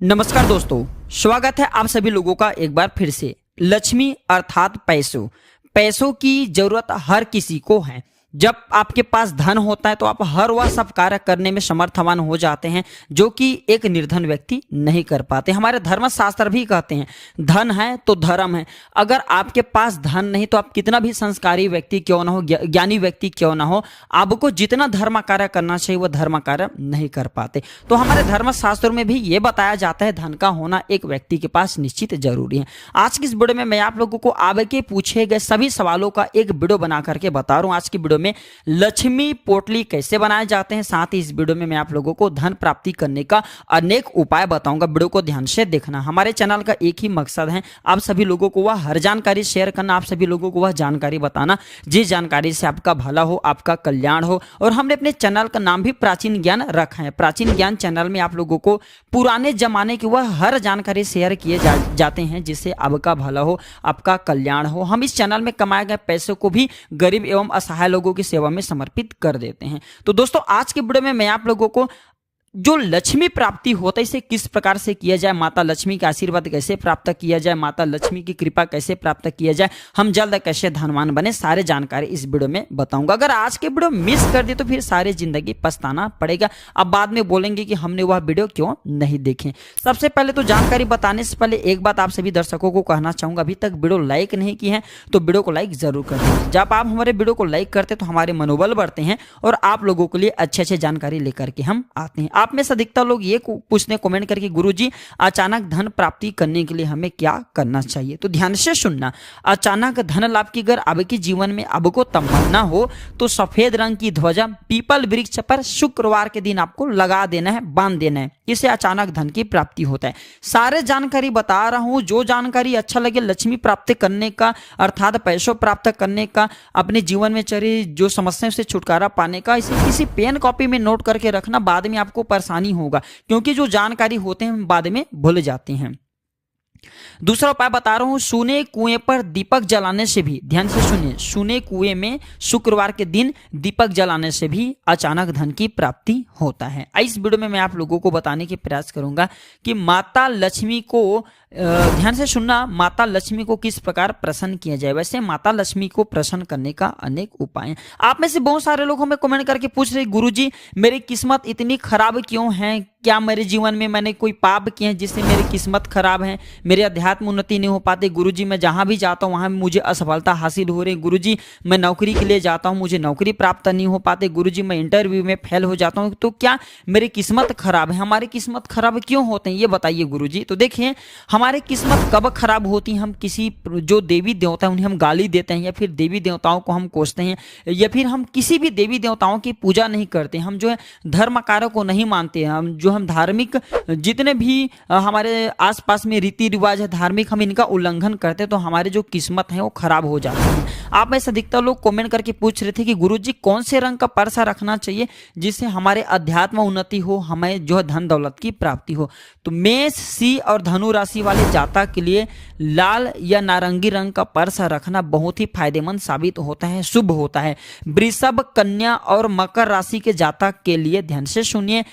नमस्कार दोस्तों, स्वागत है आप सभी लोगों का एक बार फिर से। लक्ष्मी अर्थात पैसों की जरूरत हर किसी को है। जब आपके पास धन होता है तो आप हर वह सब कार्य करने में समर्थवान हो जाते हैं जो कि एक निर्धन व्यक्ति नहीं कर पाते। हमारे धर्मशास्त्र भी कहते हैं धन है तो धर्म है। अगर आपके पास धन नहीं तो आप कितना भी संस्कारी व्यक्ति क्यों ना हो, ज्ञानी व्यक्ति क्यों ना हो, आपको जितना धर्म कार्य करना चाहिए वह धर्म कार्य नहीं कर पाते। तो हमारे धर्मशास्त्रों में भी ये बताया जाता है धन का होना एक व्यक्ति के पास निश्चित जरूरी है। आज की इस वीडियो में मैं आप लोगों को आगे पूछे गए सभी सवालों का एक वीडियो बना करके बता रहा हूँ। आज की वीडियो में लक्ष्मी पोटली कैसे बनाए जाते हैं, साथ ही इस वीडियो में मैं आप लोगों को धन प्राप्ति करने का अनेक उपाय बताऊंगा। वीडियो को ध्यान से देखना। हमारे चैनल का एक ही मकसद है, आप सभी लोगों को वह हर जानकारी शेयर करना, आप सभी लोगों को वह जानकारी बताना जिस जानकारी से आपका भला हो, आपका कल्याण हो। और हमने अपने चैनल का नाम भी प्राचीन ज्ञान रखा है। प्राचीन ज्ञान चैनल में आप लोगों को पुराने जमाने की वह हर जानकारी शेयर किए जाते हैं जिससे आपका भला हो, आपका कल्याण हो। हम इस चैनल में कमाए गए पैसों को भी गरीब एवं असहाय लोगों की सेवा में समर्पित कर देते हैं। तो दोस्तों, आज के वीडियो में मैं आप लोगों को जो लक्ष्मी प्राप्ति होता है इसे किस प्रकार से किया जाए, माता लक्ष्मी का आशीर्वाद कैसे प्राप्त किया जाए, माता लक्ष्मी की कृपा कैसे प्राप्त किया जाए, हम जल्द कैसे धनवान बने, सारे जानकारी इस वीडियो में बताऊंगा। अगर आज के वीडियो मिस कर दिए तो फिर सारी जिंदगी पछताना पड़ेगा। अब बाद में बोलेंगे कि हमने वह वीडियो क्यों नहीं देखे। सबसे पहले तो जानकारी बताने से पहले एक बात आप सभी दर्शकों को कहना चाहूंगा, अभी तक वीडियो लाइक नहीं की है तो वीडियो को लाइक जरूर कर दें। जब आप हमारे वीडियो को लाइक करते तो हमारे मनोबल बढ़ते हैं और आप लोगों के लिए अच्छे जानकारी लेकर के हम आते हैं। आप में से अधिकतर लोग ये पूछने कमेंट करके गुरुजी अचानक धन प्राप्ति करने के लिए हमें क्या करना चाहिए। तो ध्यान से सुनना। अचानक धन लाभ की अगर आपके जीवन में आपको तमन्ना हो तो सफेद रंग की ध्वजा पीपल वृक्ष पर शुक्रवार के दिन आपको लगा देना है, बांध देना है। इससे अचानक धन की प्राप्ति होता है। सारे जानकारी बता रहा हूं, जो जानकारी अच्छा लगे लक्ष्मी प्राप्त करने का अर्थात पैसों प्राप्त करने का, अपने जीवन में चली जो समस्याओं से छुटकारा पाने का, इसे किसी पेन कॉपी में नोट करके रखना। बाद में आपको परेशानी होगा क्योंकि जो जानकारी होते हैं बाद में भूल जाते हैं। दूसरा उपाय बता रहा हूं, सूने कुएं पर दीपक जलाने से भी, ध्यान से सुनिए, सूने कुएं में शुक्रवार के दिन दीपक जलाने से भी अचानक धन की प्राप्ति होता है। इस वीडियो में मैं आप लोगों को बताने की प्रयास करूंगा कि माता लक्ष्मी को ध्यान से सुनना, माता लक्ष्मी को किस प्रकार प्रसन्न किया जाए। वैसे माता लक्ष्मी को प्रसन्न करने का अनेक उपाय हैं। आप में से बहुत सारे लोग हमें कमेंट करके पूछ रहे गुरुजी मेरी किस्मत इतनी खराब क्यों है, क्या मेरे जीवन में मैंने कोई पाप किए हैं जिससे मेरी किस्मत खराब है, मेरे अध्यात्म उन्नति नहीं हो पाते। गुरुजी मैं जहां भी जाता हूं वहां मुझे असफलता हासिल हो रही। गुरुजी मैं नौकरी के लिए जाता हूं, मुझे नौकरी प्राप्त नहीं हो पाते। गुरुजी मैं इंटरव्यू में फेल हो जाता हूं, तो क्या मेरी किस्मत खराब है? हमारी किस्मत खराब क्यों होते हैं ये बताइए गुरुजी। तो देखिए, हमारी किस्मत कब खराब होती है, हम किसी जो देवी देवता है उन्हें हम गाली देते हैं या फिर देवी देवताओं को हम कोसते हैं या फिर हम किसी भी देवी देवताओं की पूजा नहीं करते, हम जो है धर्म कार्यों को नहीं मानते, हम धार्मिक जितने भी हमारे आसपास में रीति रिवाज है धार्मिक, हम इनका उल्लंघन करते हैं तो हमारी जो किस्मत है वो खराब हो जाती है। आप में से अधिकतर लोग कमेंट करके पूछ रहे थे कि गुरुजी कौन से रंग का पर्सा रखना चाहिए जिससे हमारे अध्यात्म उन्नति हो, हमें जो है धन दौलत की प्राप्ति हो। तो मेष, सिंह और धनु राशि वाले जातक के लिए लाल या नारंगी रंग का पर्सा रखना बहुत ही फायदेमंद साबित होता है, शुभ होता है। वृषभ, कन्या और मकर राशि के जातक के लिए ध्यान से सुनिए,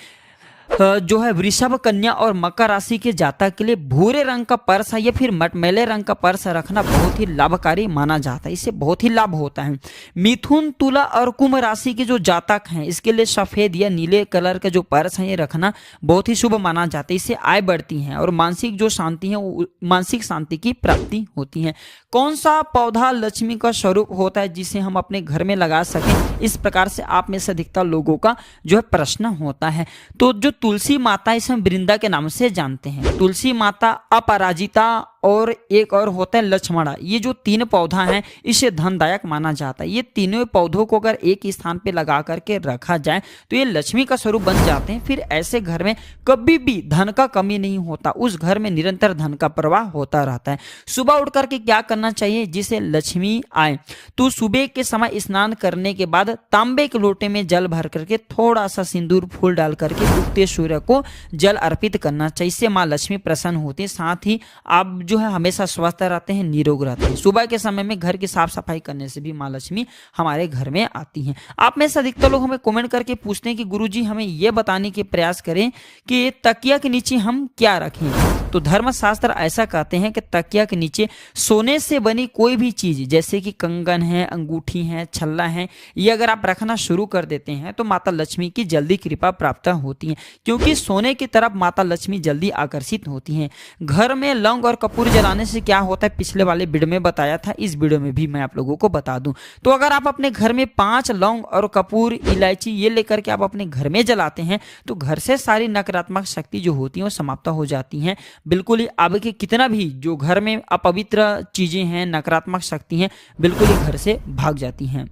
जो है वृषभ, कन्या और मकर राशि के जातक के लिए भूरे रंग का पर्स या फिर मटमैले रंग का पर्स रखना बहुत ही लाभकारी माना जाता है, इससे बहुत ही लाभ होता है। मिथुन, तुला और कुंभ राशि के जो जातक हैं इसके लिए सफेद या नीले कलर का जो पर्स है ये रखना बहुत ही शुभ माना जाता है, इससे आय बढ़ती है और मानसिक जो शांति है वो मानसिक शांति की प्राप्ति होती है। कौन सा पौधा लक्ष्मी का स्वरूप होता है जिसे हम अपने घर में लगा सकें, इस प्रकार से आप में से अधिकतर लोगों का जो है प्रश्न होता है। तो जो तुलसी माता इसे हम वृंदा के नाम से जानते हैं। तुलसी माता, अपराजिता और एक और होता है लक्ष्मणा। ये जो तीन पौधा हैं इसे धनदायक माना जाता है। ये तीनों पौधों को अगर एक ही स्थान पे लगा करके रखा जाए तो ये लक्ष्मी का स्वरूप बन जाते हैं। फिर ऐसे घर में कभी भी धन का कमी नहीं होता, उस घर में निरंतर धन का प्रवाह होता रहता है। सुबह उठ करके क्या करना करना चाहिए जिससे लक्ष्मी आए? तो सुबह के समय स्नान करने के बाद तांबे के लोटे में जल भर करके थोड़ा सा सिंदूर फूल डाल करके उगते सूर्य को जल अर्पित करना चाहिए। इससे माँ लक्ष्मी प्रसन्न होती है, साथ ही आप जो है हमेशा स्वस्थ रहते हैं, निरोग रहते हैं। सुबह के समय में घर की साफ सफाई करने से भी माँ लक्ष्मी हमारे घर में आती हैं। आप में से अधिकतर लोग हमें कमेंट करके पूछते हैं कि गुरुजी हमें यह बताने के प्रयास करें कि तकिया के नीचे हम क्या रखें। तो धर्मशास्त्र ऐसा कहते हैं कि तकिया के नीचे सोने से बनी कोई भी चीज जैसे कि कंगन है, अंगूठी है, छल्ला है, ये अगर आप रखना शुरू कर देते हैं तो माता लक्ष्मी की जल्दी कृपा प्राप्त होती है, क्योंकि सोने की तरफ माता लक्ष्मी जल्दी आकर्षित होती हैं। घर में लौंग और कपूर जलाने से क्या होता है पिछले वाले वीडियो में बताया था, इस वीडियो में भी मैं आप लोगों को बता दूं। तो अगर आप अपने घर में 5 लौंग और कपूर, इलायची ये लेकर के आप अपने घर में जलाते हैं तो घर से सारी नकारात्मक शक्ति जो होती है वो समाप्त हो जाती हैं। बिल्कुल ही आपके कितना भी जो घर में अपवित्र चीजें हैं, नकारात्मक शक्ति हैं, बिल्कुल ही घर से भाग जाती हैं।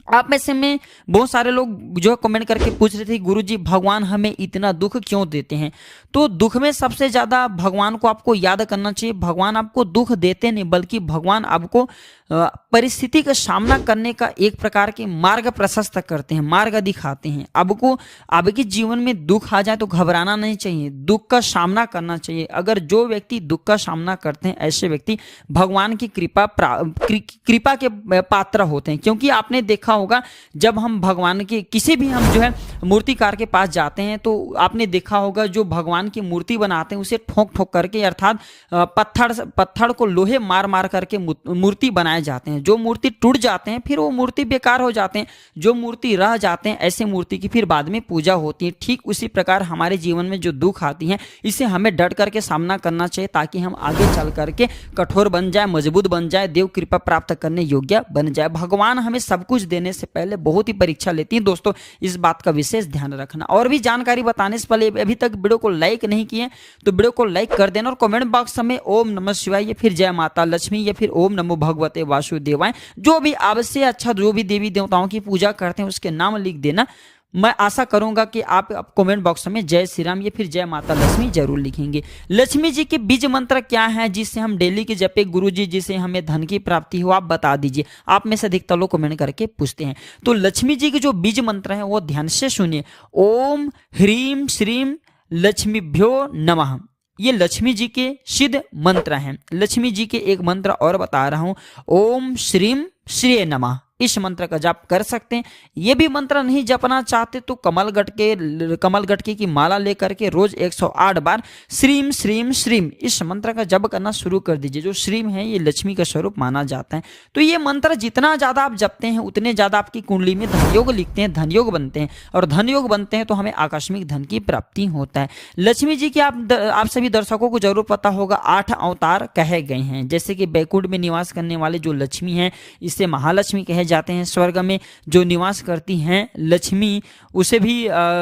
आप में से में बहुत सारे लोग जो कमेंट करके पूछ रहे थे गुरुजी भगवान हमें इतना दुख क्यों देते हैं। तो दुख में सबसे ज्यादा भगवान को आपको याद करना चाहिए। भगवान आपको दुख देते नहीं बल्कि भगवान आपको परिस्थिति का सामना करने का एक प्रकार के मार्ग प्रशस्त करते हैं, मार्ग दिखाते हैं। आपको आपके जीवन में दुख आ जाए तो घबराना नहीं चाहिए, दुख का सामना करना चाहिए। अगर जो व्यक्ति दुख का सामना करते हैं ऐसे व्यक्ति भगवान की कृपा के पात्र होते हैं। क्योंकि आपने देखा होगा जब हम भगवान के किसी भी हम जो है मूर्तिकार के पास जाते हैं तो आपने देखा होगा जो भगवान की मूर्ति बनाते हैं उसे ठोक ठोक करके अर्थात पत्थर को लोहे मार मार करके मूर्ति बनाए जाते हैं। जो मूर्ति टूट जाते हैं फिर वो मूर्ति बेकार हो जाते हैं, जो मूर्ति रह जाते हैं ऐसे मूर्ति की फिर बाद में पूजा होती है। ठीक उसी प्रकार हमारे जीवन में जो दुख आती है इसे हमें डट करके सामना करना चाहिए ताकि हम आगे चल करके कठोर बन जाए, मजबूत बन जाए, देव कृपा प्राप्त करने योग्य बन जाए। भगवान हमें सब कुछ देने से पहले बहुत ही परीक्षा लेती है दोस्तों, इस बात का विशेष ध्यान रखना। और भी जानकारी बताने से पहले अभी तक वीडियो को लाइक नहीं किए तो वीडियो को लाइक कर देना और कमेंट बॉक्स में ओम नमः शिवाय या फिर जय माता लक्ष्मी या फिर ओम नमो भगवते वासुदेवाय जो भी आपसे अच्छा जो भी देवी देवताओं की पूजा करते हैं उसके नाम लिख देना। मैं आशा करूंगा कि आप कमेंट बॉक्स में जय श्री राम या फिर जय माता लक्ष्मी जरूर लिखेंगे। लक्ष्मी जी के बीज मंत्र क्या है जिससे हम डेली के जपे गुरु जी जिससे हमें धन की प्राप्ति हो, आप बता दीजिए। आप में से अधिकतर लोग कमेंट करके पूछते हैं। तो लक्ष्मी जी के जो बीज मंत्र है वो ध्यान से सुनिए। ओम ह्रीम श्रीम लक्ष्मीभ्यो नमः, ये लक्ष्मी जी के सिद्ध मंत्र हैं। लक्ष्मी जी के एक मंत्र और बता रहा हूं, ओम श्रीम श्री नमः, इस मंत्र का जाप कर सकते हैं। ये भी मंत्र नहीं जपना चाहते तो कमल गटके की माला लेकर के रोज 108 बार श्रीम श्रीम श्रीम इस मंत्र का जप करना शुरू कर दीजिए। जो श्रीम है ये लक्ष्मी का स्वरूप माना जाता है। तो ये मंत्र जितना ज्यादा आप जपते हैं उतने ज्यादा आपकी कुंडली में धनयोग लिखते हैं, धनयोग बनते हैं और धनयोग बनते हैं तो हमें आकस्मिक धन की प्राप्ति होता है। लक्ष्मी जी की आप सभी दर्शकों को जरूर पता होगा 8 अवतार कहे गए हैं। जैसे कि बैकुंठ में निवास करने वाले जो लक्ष्मी है इसे महालक्ष्मी कहे जाते हैं। स्वर्ग में जो निवास करती हैं लक्ष्मी उसे भी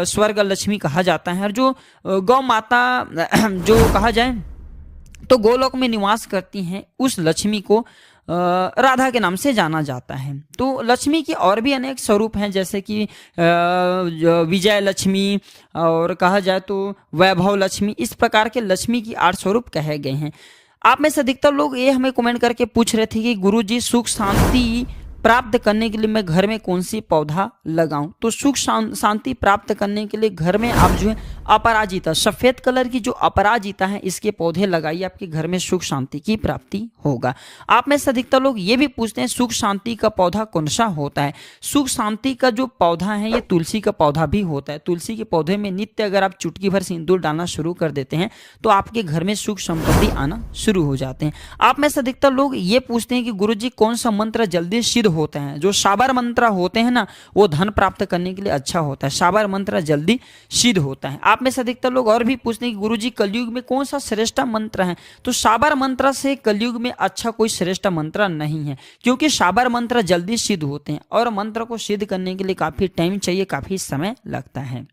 स्वर्ग लक्ष्मी कहा जाता है। और जो गौ माता जो कहा जाए तो गोलोक में निवास करती हैं उस लक्ष्मी को राधा के नाम से जाना जाता है। तो लक्ष्मी की और भी अनेक स्वरूप हैं जैसे कि विजय लक्ष्मी और कहा जाए तो वैभव लक्ष्मी, इस प्रकार के लक्ष्मी की 8 स्वरूप कहे गए हैं। आप में से अधिकतर लोग ये हमें कमेंट करके पूछ रहे थे कि गुरुजी सुख शांति प्राप्त करने के लिए मैं घर में कौन सी पौधा लगाऊं। तो सुख शांति प्राप्त करने के लिए घर में आप जो है अपराजिता, सफेद कलर की जो अपराजिता है इसके पौधे लगाइए, आपके घर में सुख शांति की प्राप्ति होगा। आप में से अधिकतर लोग ये भी पूछते हैं सुख शांति का पौधा कौन सा होता है। सुख शांति का जो पौधा है ये तुलसी का पौधा भी होता है। तुलसी के पौधे में नित्य अगर आप चुटकी भर सिंदूर डालना शुरू कर देते हैं तो आपके घर में सुख संपत्ति आना शुरू हो जाते हैं। आप में से अधिकतर लोग ये पूछते हैं कि गुरुजी कौन सा मंत्र जल्दी सिद्ध होता है। जो साबर मंत्र होते हैं ना वो धन प्राप्त करने के लिए अच्छा होता है, साबर मंत्र जल्दी सिद्ध होता है। आप में से अधिकतर लोग और भी पूछते हैं कि गुरुजी कलयुग में कौन सा श्रेष्ठ मंत्र है। तो साबर मंत्र से कलयुग में अच्छा कोई श्रेष्ठ मंत्र नहीं है, क्योंकि साबर मंत्र जल्दी सिद्ध होते हैं और मंत्र को सिद्ध करने के लिए काफी टाइम चाहिए, काफी समय लगता है।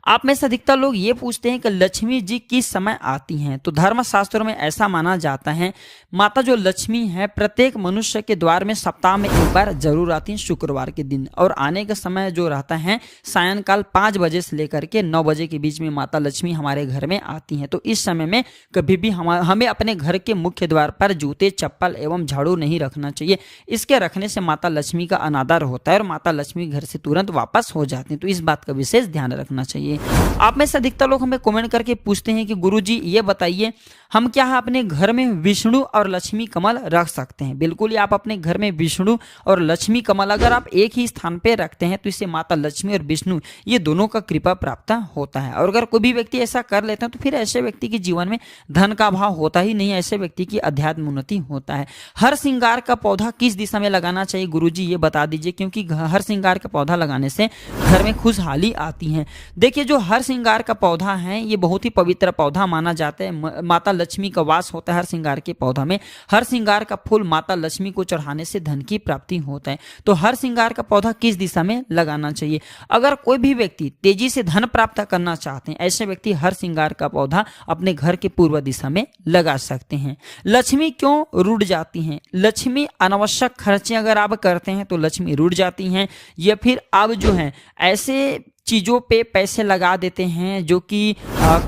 आप में से अधिकतर लोग ये पूछते हैं कि लक्ष्मी जी किस समय आती हैं। तो धर्म शास्त्रों में ऐसा माना जाता है, माता जो लक्ष्मी है प्रत्येक मनुष्य के द्वार में सप्ताह में एक बार जरूर आती हैं, शुक्रवार के दिन। और आने का समय जो रहता है सायंकाल 5 बजे से लेकर के 9 बजे के बीच में माता लक्ष्मी हमारे घर में आती हैं। तो इस समय में कभी भी हमें अपने घर के मुख्य द्वार पर जूते, चप्पल एवं झाड़ू नहीं रखना चाहिए। इसके रखने से माता लक्ष्मी का अनादर होता है और माता लक्ष्मी घर से तुरंत वापस हो जाती हैं। तो इस बात का विशेष ध्यान रखना चाहिए। आप में से अधिकतर लोग हमें कमेंट करके पूछते हैं कि गुरुजी ये बताइए, हम क्या अपने घर में विष्णु और लक्ष्मी कमल रख सकते हैं? बिल्कुल, आप अपने घर में विष्णु और लक्ष्मी कमल अगर आप एक ही स्थान पे रखते हैं तो इससे माता लक्ष्मी और विष्णु ये दोनों का कृपा प्राप्त होता है। और अगर कोई भी व्यक्ति ऐसा कर लेता है तो फिर ऐसे व्यक्ति के जीवन में धन का अभाव होता ही नहीं, ऐसे व्यक्ति की अध्यात्म उन्नति होता है। हर श्रृंगार का पौधा किस दिशा में लगाना चाहिए गुरुजी ये बता दीजिए, क्योंकि हर श्रृंगार का पौधा लगाने से घर में खुशहाली आती है। देखिए, जो हर श्रृंगार का पौधा है ये बहुत ही पवित्र पौधा माना जाता है। माता लक्ष्मी का वास होता है हर श्रृंगार के पौधा में। हर श्रृंगार का फूल माता लक्ष्मी को चढ़ाने से धन की प्राप्ति होता है। तो हर श्रृंगार का पौधा किस दिशा में लगाना चाहिए? अगर कोई भी व्यक्ति तेजी से धन प्राप्त करना चाहते हैं, ऐसे व्यक्ति हर श्रृंगार का पौधा अपने घर के पूर्व दिशा में लगा सकते हैं। लक्ष्मी क्यों रुठ जाती हैं? लक्ष्मी अनावश्यक खर्चे अगर आप करते हैं तो लक्ष्मी रुठ जाती हैं, या फिर आप जो है ऐसे चीज़ों पे पैसे लगा देते हैं जो कि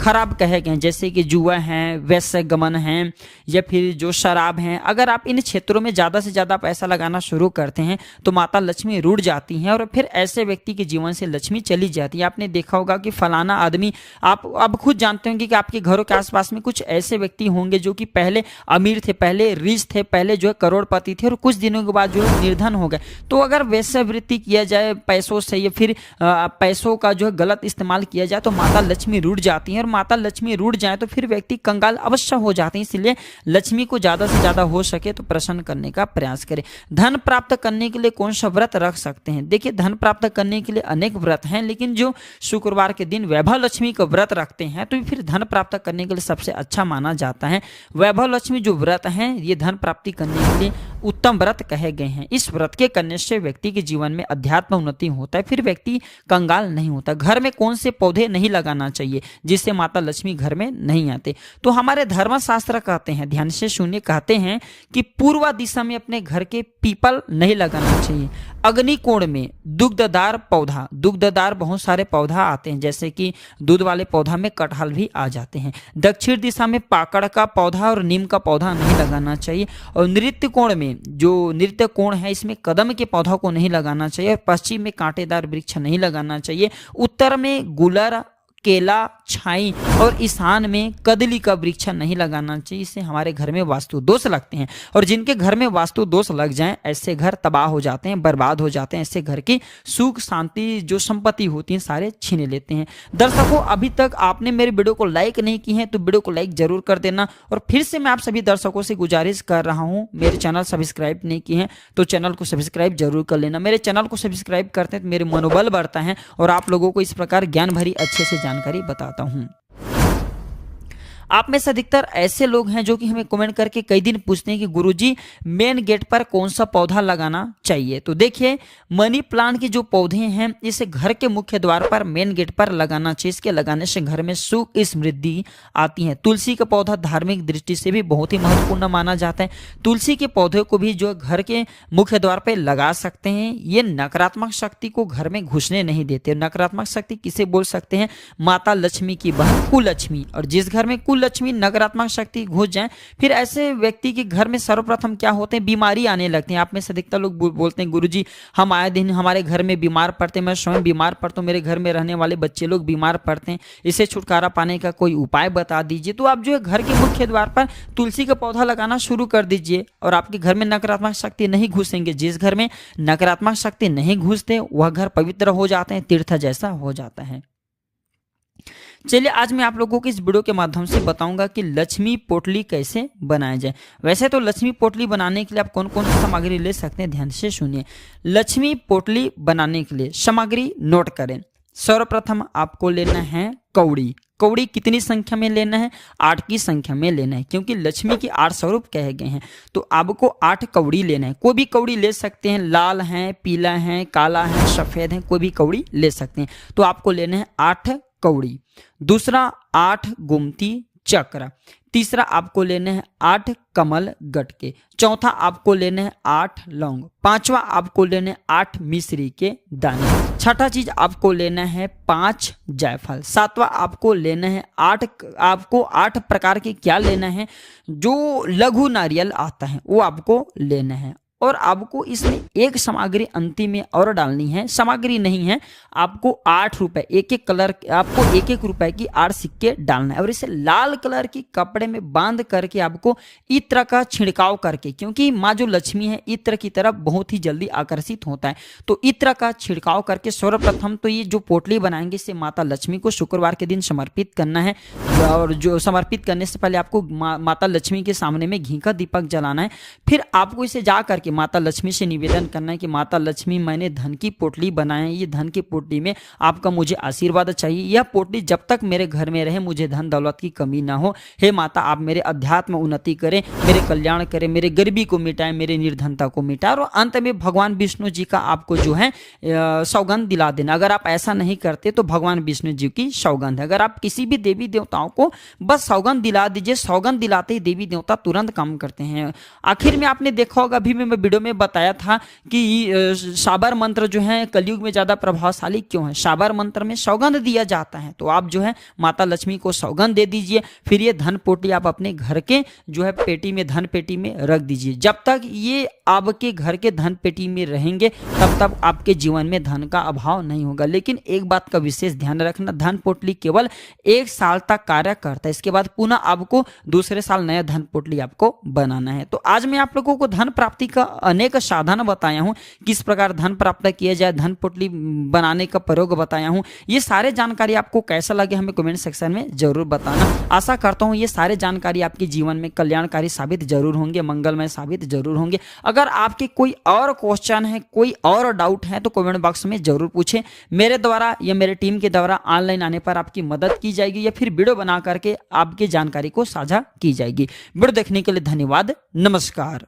खराब कहे गए, जैसे कि जुआ है, वैश्य गमन है, या फिर जो शराब हैं। अगर आप इन क्षेत्रों में ज़्यादा से ज़्यादा पैसा लगाना शुरू करते हैं तो माता लक्ष्मी रुठ जाती हैं और फिर ऐसे व्यक्ति के जीवन से लक्ष्मी चली जाती है। आपने देखा होगा कि फलाना आदमी, आप अब खुद जानते होंगे कि आपके घरों के आसपास में कुछ ऐसे व्यक्ति होंगे जो कि पहले अमीर थे, पहले रिच थे, पहले जो है करोड़पति थे और कुछ दिनों के बाद जो है निर्धन हो गए। तो अगर वैश्यवृत्ति किया जाए पैसों से, या फिर पैसों का जो है गलत इस्तेमाल किया जाए तो माता लक्ष्मी रुठ जाती है। और माता लक्ष्मी रुठ जाए तो फिर व्यक्ति कंगाल अवश्य हो जाते हैं। इसलिए लक्ष्मी को ज्यादा से ज्यादा हो सके तो प्रसन्न करने का प्रयास करें। धन प्राप्त करने के लिए कौन सा व्रत रख सकते हैं? देखिए, धन प्राप्त करने के लिए अनेक व्रत हैं, लेकिन जो शुक्रवार के दिन वैभव लक्ष्मी का व्रत रखते हैं तो फिर धन प्राप्त करने के लिए सबसे अच्छा माना जाता है। वैभव लक्ष्मी जो व्रत हैं ये धन प्राप्ति करने के लिए उत्तम व्रत कहे गए हैं। इस व्रत के करने से व्यक्ति के जीवन में अध्यात्म उन्नति होता है, फिर व्यक्ति कंगाल नहीं होता। घर में कौन से पौधे नहीं लगाना चाहिए जिससे माता लक्ष्मी घर में नहीं आते? तो हमारे धर्मशास्त्र कहते हैं, ध्यान से सुनिए, कहते हैं कि पूर्व दिशा में अपने घर के पीपल नहीं लगाना चाहिए। अग्निकोण में दुग्धदार पौधा, दुग्धदार बहुत सारे पौधा आते हैं, जैसे कि दूध वाले पौधा में कटहल भी आ जाते हैं। दक्षिण दिशा में पाकड़ का पौधा और नीम का पौधा नहीं लगाना चाहिए। और नृत्य कोण में, जो नृत्य कोण है इसमें कदम के पौधा को नहीं लगाना चाहिए। और पश्चिम में कांटेदार वृक्ष नहीं लगाना चाहिए। उत्तर में गुलर, केला, छाई और ईशान में कदली का वृक्ष नहीं लगाना चाहिए। इससे हमारे घर में वास्तु दोष लगते हैं और जिनके घर में वास्तु दोष लग जाएं ऐसे घर तबाह हो जाते हैं, बर्बाद हो जाते हैं। ऐसे घर की सुख शांति जो संपत्ति होती है सारे छीन लेते हैं। दर्शकों, अभी तक आपने मेरे वीडियो को लाइक नहीं की है तो वीडियो को लाइक जरूर कर देना। और फिर से मैं आप सभी दर्शकों से गुजारिश कर रहा हूँ, मेरे चैनल सब्सक्राइब नहीं किए हैं तो चैनल को सब्सक्राइब जरूर कर लेना। मेरे चैनल को सब्सक्राइब करते हैं तो मेरे मनोबल बढ़ता है और आप लोगों को इस प्रकार ज्ञान भरी अच्छे से जानकारी बताता हूं। आप में से अधिकतर ऐसे लोग हैं जो कि हमें कमेंट करके कई दिन पूछते हैं कि गुरुजी मेन गेट पर कौन सा पौधा लगाना चाहिए। तो देखिए, मनी प्लांट के जो पौधे हैं इसे घर के मुख्य द्वार पर मेन गेट पर लगाना चाहिए। इसके लगाने से घर में सुख समृद्धि आती है। तुलसी का पौधा धार्मिक दृष्टि से भी बहुत ही महत्वपूर्ण माना जाता है। तुलसी के पौधे को भी जो घर के मुख्य द्वार पर लगा सकते हैं। ये नकारात्मक शक्ति को घर में घुसने नहीं देते। नकारात्मक शक्ति किसे बोल सकते हैं? माता लक्ष्मी की बहन कुलक्ष्मी। और जिस घर में लक्ष्मी नकारात्मक शक्ति घुस जाए फिर ऐसे व्यक्ति के घर में सर्वप्रथम क्या होते हैं? बीमारी आने लगती है। आप में से अधिकतर लोग बोलते हैं गुरुजी हम आए दिन हमारे घर में बीमार पड़ते हैं, मैं स्वयं बीमार पड़ता हूँ, मेरे घर में रहने वाले बच्चे लोग बीमार पड़ते हैं, इससे छुटकारा पाने का कोई उपाय बता दीजिए। तो आप जो है घर के मुख्य द्वार पर तुलसी का पौधा लगाना शुरू कर दीजिए और आपके घर में नकारात्मक शक्ति नहीं घुसेंगे। जिस घर में नकारात्मक शक्ति नहीं घुसते वह घर पवित्र हो जाते हैं, तीर्थ जैसा हो जाता है। चलिए, आज मैं आप लोगों को इस वीडियो के माध्यम से बताऊंगा कि लक्ष्मी पोटली कैसे बनाया जाए। वैसे तो लक्ष्मी पोटली बनाने के लिए आप कौन कौन सी सामग्री ले सकते हैं, ध्यान से सुनिए। लक्ष्मी पोटली बनाने के लिए सामग्री नोट करें। सर्वप्रथम आपको लेना है कौड़ी। कौड़ी कितनी संख्या में लेना है? 8 की संख्या में लेना है, क्योंकि लक्ष्मी के 8 स्वरूप कहे गए हैं। तो आपको 8 कौड़ी लेना है। कोई भी कौड़ी ले सकते हैं, लाल है, पीला है, काला है, सफेद है, कोई भी कौड़ी ले सकते हैं। तो आपको लेना है 8 कौड़ी। दूसरा 8 गुमती चक्र। तीसरा आपको लेना है 8 कमल गटके। चौथा आपको लेना है 8 लौंग। पांचवा आपको लेना है 8 मिश्री के दाने। छठा चीज आपको लेना है 5 जायफल। सातवां आपको लेना है 8 प्रकार के क्या लेना है, जो लघु नारियल आता है वो आपको लेना है। और आपको इसमें एक सामग्री अंतिम में और डालनी है, सामग्री नहीं है, आपको 8 रुपए, एक एक कलर, आपको 1-1 रुपए की 8 सिक्के डालना है और इसे लाल कलर की कपड़े में बांध करके आपको इत्र का छिड़काव करके, क्योंकि माँ जो लक्ष्मी है इत्र की तरफ बहुत ही जल्दी आकर्षित होता है, तो इत्र का छिड़काव करके सर्वप्रथम तो ये जो पोटली बनाएंगे इसे माता लक्ष्मी को शुक्रवार के दिन समर्पित करना है। और जो समर्पित करने से पहले आपको माता लक्ष्मी के सामने में घी का दीपक जलाना है। फिर आपको इसे जा करके माता लक्ष्मी से निवेदन करना है कि माता लक्ष्मी, मैंने धन की पोटली बनाया है, ये धन की पोटली में आपका मुझे आशीर्वाद चाहिए। यह पोटली जब तक मेरे घर में रहे मुझे धन दौलत की कमी ना हो। हे माता, आप मेरे अध्यात्म उन्नति करें, मेरे कल्याण करें, मेरे गरीबी को मिटाएं, मेरे निर्धनता को मिटाएं। और अंत में भगवान विष्णु जी का आपको जो है सौगंध दिला देना। अगर आप ऐसा नहीं करते तो भगवान विष्णु जी की सौगंध है। अगर आप किसी भी देवी देवताओं को बस सौगंध दिला दीजिए, सौगंध दिलाते ही देवी देवता तुरंत काम करते हैं। आखिर में आपने देखा होगा, अभी मैं वीडियो में बताया था कि साबर मंत्र जो है कलयुग में ज्यादा प्रभावशाली क्यों है। साबर मंत्र में सौगंध दिया जाता है, तो आप जो है माता लक्ष्मी को सौगंध दे दीजिए। फिर ये धन पोटली आप अपने घर के जो है पेटी में, धन पेटी में रख दीजिए। जब तक ये आपके घर के धन पेटी में रहेंगे तब तक आपके जीवन में धन का अभाव नहीं होगा। लेकिन एक बात का विशेष ध्यान रखना, धन पोटली केवल 1 साल तक कार्य करता है, इसके बाद पुनः आपको दूसरे साल नया धन पोटली आपको बनाना है। तो आज मैं आप लोगों को धन प्राप्ति का अनेक साधन बताया हूं, किस प्रकार धन प्राप्त किया जाए, धन पोटली बनाने का प्रयोग बताया हूं। ये सारे जानकारी आपको कैसा लगे हमें कमेंट सेक्शन में जरूर बताना। आशा करता हूं ये सारे जानकारी आपके जीवन में कल्याणकारी साबित जरूर होंगे, मंगलमय साबित जरूर होंगे। अगर आपके कोई और क्वेश्चन है, कोई और डाउट है तो कमेंट बॉक्स में जरूर पूछें। मेरे द्वारा या मेरे टीम के द्वारा ऑनलाइन आने पर आपकी मदद की जाएगी या फिर वीडियो बना करके आपकी जानकारी को साझा की जाएगी। वीडियो देखने के लिए धन्यवाद। नमस्कार।